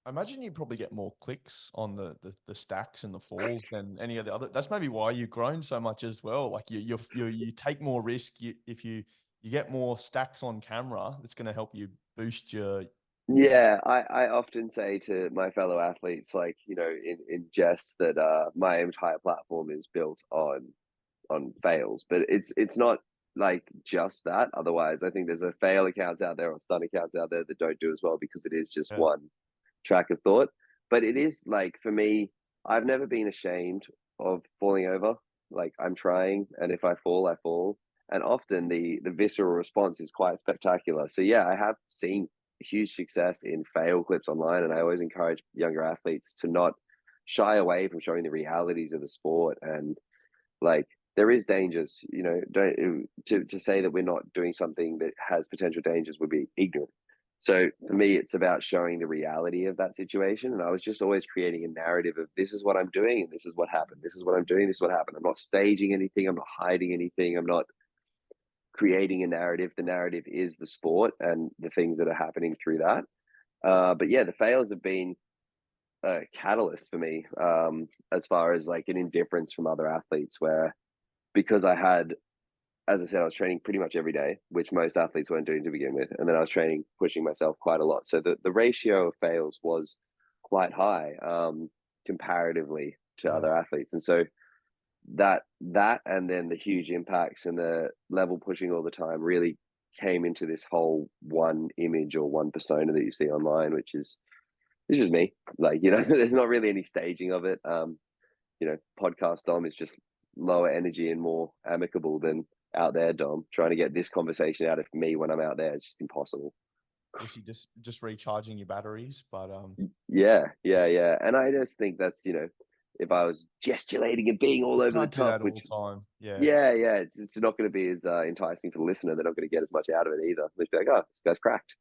I imagine you probably get more clicks on the stacks and the falls than any of the other. That's maybe why you've grown so much as well. Like you take more risk. If you get more stacks on camera, it's going to help you boost your. Yeah, I often say to my fellow athletes, like, in jest that my entire platform is built on fails, but it's not like just that. Otherwise, I think there's a fail accounts out there or stun accounts out there that don't do as well because it is just Yeah. one track of thought. But it is like for me, I've never been ashamed of falling over. Like I'm trying, and if I fall, I fall. And often the visceral response is quite spectacular. So yeah, I have seen huge success in fail clips online, and I always encourage younger athletes to not shy away from showing the realities of the sport. And like there is dangers, don't to say that we're not doing something that has potential dangers would be ignorant. So for me, it's about showing the reality of that situation. And I was just always creating a narrative of this is what I'm doing and this is what happened. This is what I'm doing. This is what happened. I'm not staging anything. I'm not hiding anything. I'm not creating a narrative. The narrative is the sport and the things that are happening through that. But yeah, the fails have been a catalyst for me, as far as like an indifference from other athletes where because I had, as I said, I was training pretty much every day, which most athletes weren't doing to begin with. And then I was training, pushing myself quite a lot. So the ratio of fails was quite high, comparatively to Yeah. other athletes. And so that and then the huge impacts and the level pushing all the time really came into this whole one image or one persona that you see online, which is it's just me. Like, there's not really any staging of it. Podcast Dom is just lower energy and more amicable than out there, Dom. Trying to get this conversation out of me when I'm out there is just impossible. Obviously, just recharging your batteries, but Yeah, yeah, yeah. And I just think that's, if I was gesticulating and being all you over the can't do top, that all which, the time. Yeah. yeah, yeah, it's not going to be as enticing for the listener. They're not going to get as much out of it either. They'll be like, oh, this guy's cracked.